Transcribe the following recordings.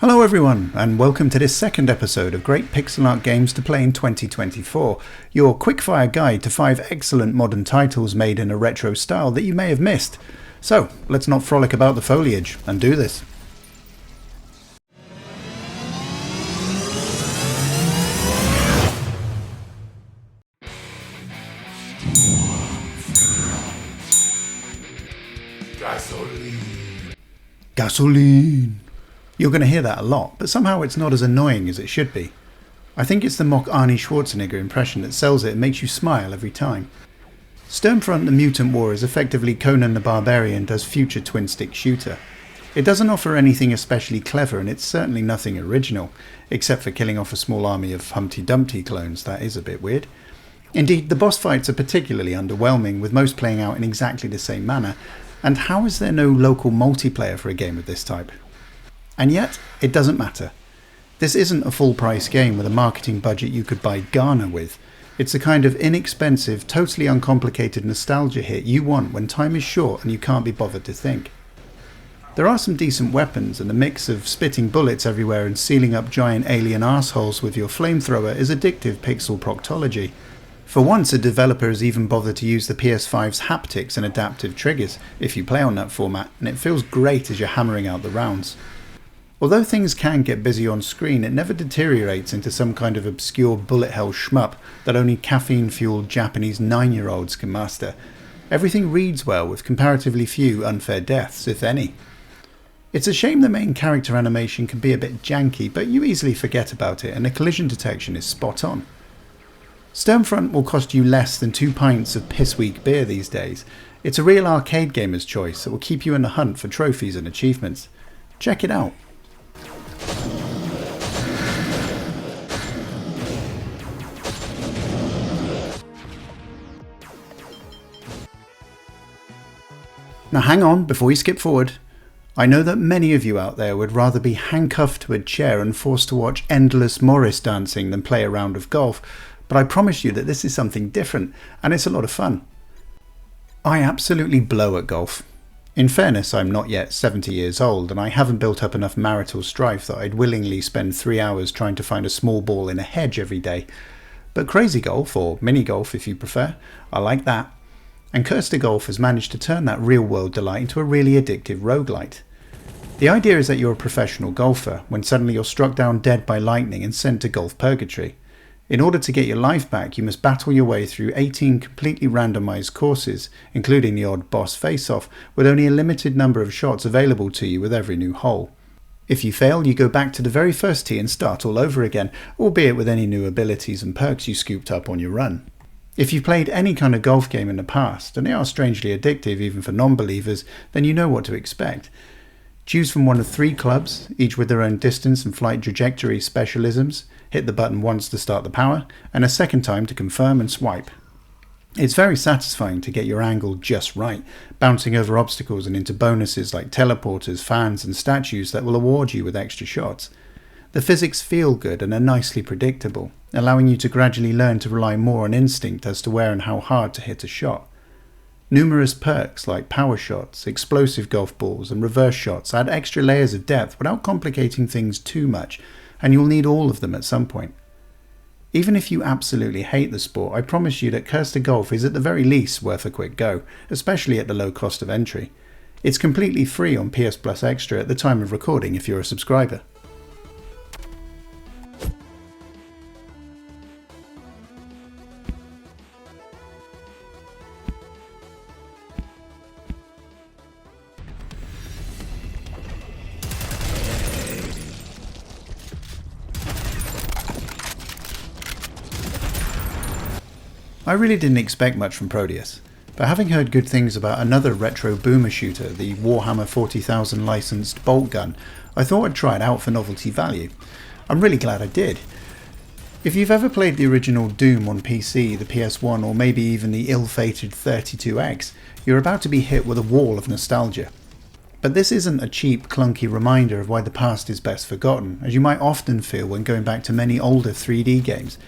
Hello everyone, and welcome to this second episode of Great Pixel Art Games to Play in 2024, your quickfire guide to 5 excellent modern titles made in a retro style that you may have missed. So, let's not frolic about the foliage, and do this. Gasoline! You're going to hear that a lot, but somehow it's not as annoying as it should be. I think it's the mock Arnie Schwarzenegger impression that sells it and makes you smile every time. Sturmfront the Mutant War is effectively Conan the Barbarian does future twin-stick shooter. It doesn't offer anything especially clever, and it's certainly nothing original, except for killing off a small army of Humpty Dumpty clones. That is a bit weird. Indeed, the boss fights are particularly underwhelming, with most playing out in exactly the same manner, and how is there no local multiplayer for a game of this type? And yet, it doesn't matter. This isn't a full-price game with a marketing budget you could buy Ghana with. It's the kind of inexpensive, totally uncomplicated nostalgia hit you want when time is short and you can't be bothered to think. There are some decent weapons, and the mix of spitting bullets everywhere and sealing up giant alien arseholes with your flamethrower is addictive pixel proctology. For once, a developer has even bothered to use the PS5's haptics and adaptive triggers if you play on that format, and it feels great as you're hammering out the rounds. Although things can get busy on screen, it never deteriorates into some kind of obscure bullet hell shmup that only caffeine-fueled Japanese 9-year-olds can master. Everything reads well, with comparatively few unfair deaths, if any. It's a shame the main character animation can be a bit janky, but you easily forget about it, and the collision detection is spot on. Sturmfront will cost you less than 2 pints of piss-weak beer these days. It's a real arcade gamer's choice that will keep you in the hunt for trophies and achievements. Check it out. Now hang on before you skip forward. I know that many of you out there would rather be handcuffed to a chair and forced to watch endless Morris dancing than play a round of golf, but I promise you that this is something different, and it's a lot of fun. I absolutely blow at golf. In fairness, I'm not yet 70 years old, and I haven't built up enough marital strife that I'd willingly spend 3 hours trying to find a small ball in a hedge every day. But crazy golf, or mini golf if you prefer, I like that. And Cursed Golf has managed to turn that real-world delight into a really addictive roguelite. The idea is that you're a professional golfer, when suddenly you're struck down dead by lightning and sent to golf purgatory. In order to get your life back, you must battle your way through 18 completely randomized courses, including the odd boss face-off, with only a limited number of shots available to you with every new hole. If you fail, you go back to the very first tee and start all over again, albeit with any new abilities and perks you scooped up on your run. If you've played any kind of golf game in the past, and they are strangely addictive even for non-believers, then you know what to expect. Choose from one of 3 clubs, each with their own distance and flight trajectory specialisms, hit the button once to start the power, and a second time to confirm and swipe. It's very satisfying to get your angle just right, bouncing over obstacles and into bonuses like teleporters, fans and statues that will award you with extra shots. The physics feel good and are nicely predictable, allowing you to gradually learn to rely more on instinct as to where and how hard to hit a shot. Numerous perks like power shots, explosive golf balls and reverse shots add extra layers of depth without complicating things too much, and you'll need all of them at some point. Even if you absolutely hate the sport, I promise you that Cursed Golf is at the very least worth a quick go, especially at the low cost of entry. It's completely free on PS Plus Extra at the time of recording if you're a subscriber. I really didn't expect much from Prodeus, but having heard good things about another retro boomer shooter, the Warhammer 40,000 licensed bolt gun, I thought I'd try it out for novelty value. I'm really glad I did. If you've ever played the original Doom on PC, the PS1 or maybe even the ill-fated 32X, you're about to be hit with a wall of nostalgia. But this isn't a cheap, clunky reminder of why the past is best forgotten, as you might often feel when going back to many older 3D games.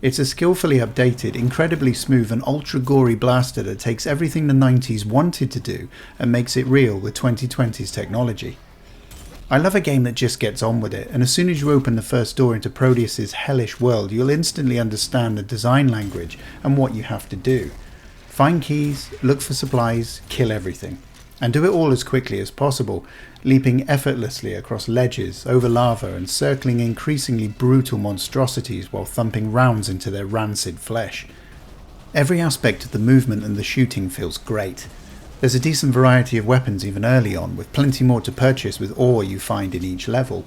It's a skillfully updated, incredibly smooth and ultra-gory blaster that takes everything the 90s wanted to do and makes it real with 2020's technology. I love a game that just gets on with it, and as soon as you open the first door into Prodeus's hellish world, you'll instantly understand the design language and what you have to do. Find keys, look for supplies, kill everything. And do it all as quickly as possible, leaping effortlessly across ledges, over lava, and circling increasingly brutal monstrosities while thumping rounds into their rancid flesh. Every aspect of the movement and the shooting feels great. There's a decent variety of weapons even early on, with plenty more to purchase with ore you find in each level.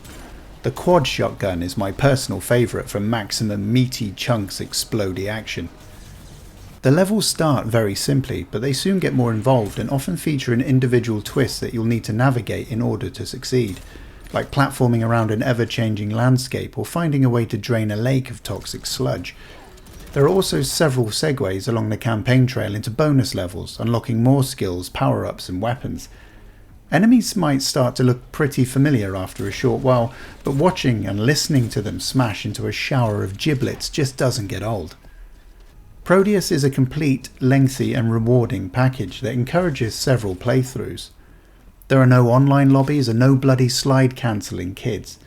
The quad shotgun is my personal favourite for maximum meaty chunks explodey action. The levels start very simply, but they soon get more involved and often feature an individual twist that you'll need to navigate in order to succeed, like platforming around an ever-changing landscape or finding a way to drain a lake of toxic sludge. There are also several segues along the campaign trail into bonus levels, unlocking more skills, power-ups and weapons. Enemies might start to look pretty familiar after a short while, but watching and listening to them smash into a shower of giblets just doesn't get old. Prodeus is a complete, lengthy and rewarding package that encourages several playthroughs. There are no online lobbies and no bloody slide cancelling kids.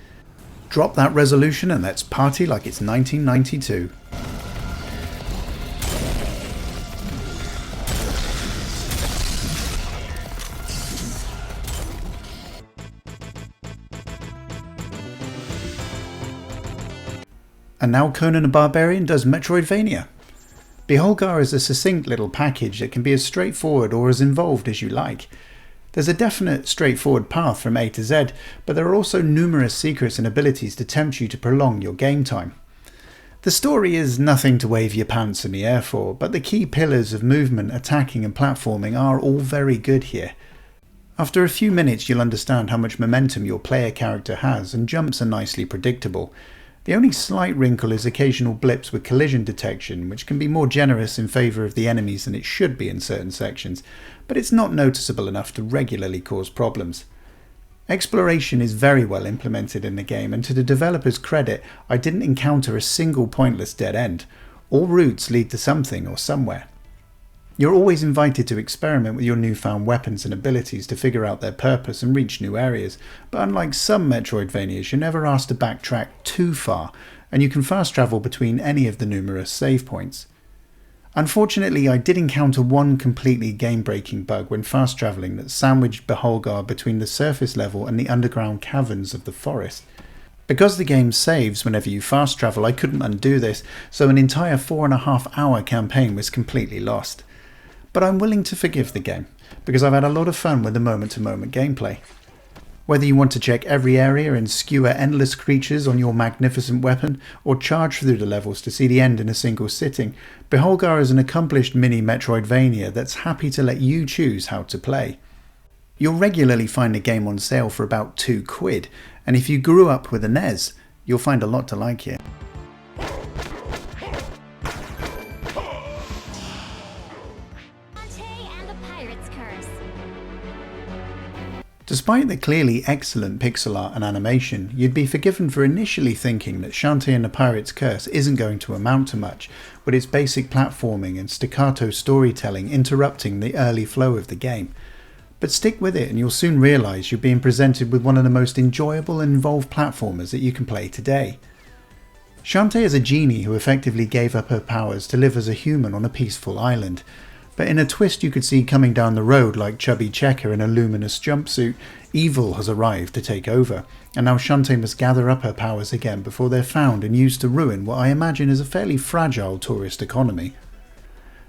Drop that resolution and let's party like it's 1992. And now Conan the Barbarian does Metroidvania. Beholgar is a succinct little package that can be as straightforward or as involved as you like. There's a definite straightforward path from A to Z, but there are also numerous secrets and abilities to tempt you to prolong your game time. The story is nothing to wave your pants in the air for, but the key pillars of movement, attacking and platforming are all very good here. After a few minutes you'll understand how much momentum your player character has, and jumps are nicely predictable. The only slight wrinkle is occasional blips with collision detection, which can be more generous in favour of the enemies than it should be in certain sections, but it's not noticeable enough to regularly cause problems. Exploration is very well implemented in the game, and to the developers' credit, I didn't encounter a single pointless dead end. All routes lead to something or somewhere. You're always invited to experiment with your newfound weapons and abilities to figure out their purpose and reach new areas, but unlike some Metroidvanias, you're never asked to backtrack too far, and you can fast travel between any of the numerous save points. Unfortunately, I did encounter one completely game-breaking bug when fast travelling that sandwiched Beholgar between the surface level and the underground caverns of the forest. Because the game saves whenever you fast travel, I couldn't undo this, so an entire 4.5-hour campaign was completely lost. But I'm willing to forgive the game, because I've had a lot of fun with the moment-to-moment gameplay. Whether you want to check every area and skewer endless creatures on your magnificent weapon, or charge through the levels to see the end in a single sitting, Beholgar is an accomplished mini Metroidvania that's happy to let you choose how to play. You'll regularly find a game on sale for about £2, and if you grew up with a NES, you'll find a lot to like here. Despite the clearly excellent pixel art and animation, you'd be forgiven for initially thinking that Shantae and the Pirate's Curse isn't going to amount to much, with its basic platforming and staccato storytelling interrupting the early flow of the game. But stick with it and you'll soon realise you're being presented with one of the most enjoyable and involved platformers that you can play today. Shantae is a genie who effectively gave up her powers to live as a human on a peaceful island. But in a twist you could see coming down the road like Chubby Checker in a luminous jumpsuit, evil has arrived to take over, and now Shantae must gather up her powers again before they're found and used to ruin what I imagine is a fairly fragile tourist economy.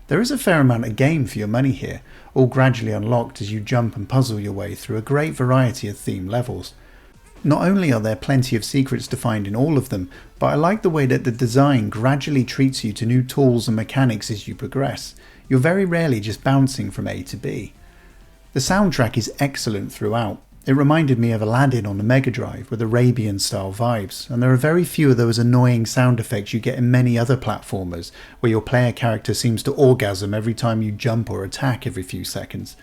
There is a fair amount of game for your money here, all gradually unlocked as you jump and puzzle your way through a great variety of themed levels. Not only are there plenty of secrets to find in all of them, but I like the way that the design gradually treats you to new tools and mechanics as you progress. You're very rarely just bouncing from A to B. The soundtrack is excellent throughout. It reminded me of Aladdin on the Mega Drive with Arabian-style vibes, and there are very few of those annoying sound effects you get in many other platformers, where your player character seems to orgasm every time you jump or attack every few seconds.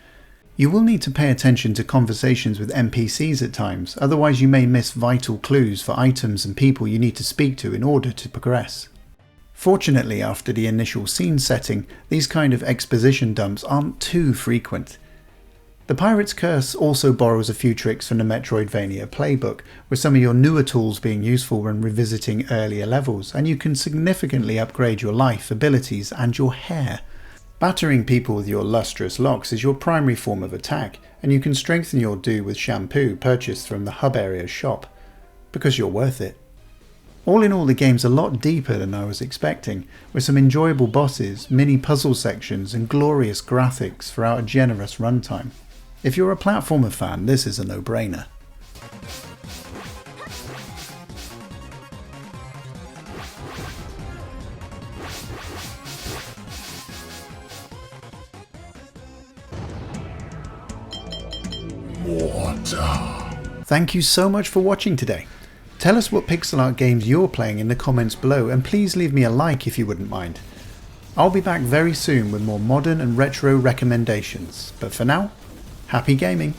You will need to pay attention to conversations with NPCs at times, otherwise you may miss vital clues for items and people you need to speak to in order to progress. Fortunately, after the initial scene setting, these kind of exposition dumps aren't too frequent. The Pirate's Curse also borrows a few tricks from the Metroidvania playbook, with some of your newer tools being useful when revisiting earlier levels, and you can significantly upgrade your life, abilities, and your hair. Battering people with your lustrous locks is your primary form of attack, and you can strengthen your do with shampoo purchased from the Hub Area's shop, because you're worth it. All in all, the game's a lot deeper than I was expecting, with some enjoyable bosses, mini puzzle sections, and glorious graphics throughout a generous runtime. If you're a platformer fan, this is a no-brainer. Thank you so much for watching today. Tell us what pixel art games you're playing in the comments below, and please leave me a like if you wouldn't mind. I'll be back very soon with more modern and retro recommendations, but for now, happy gaming!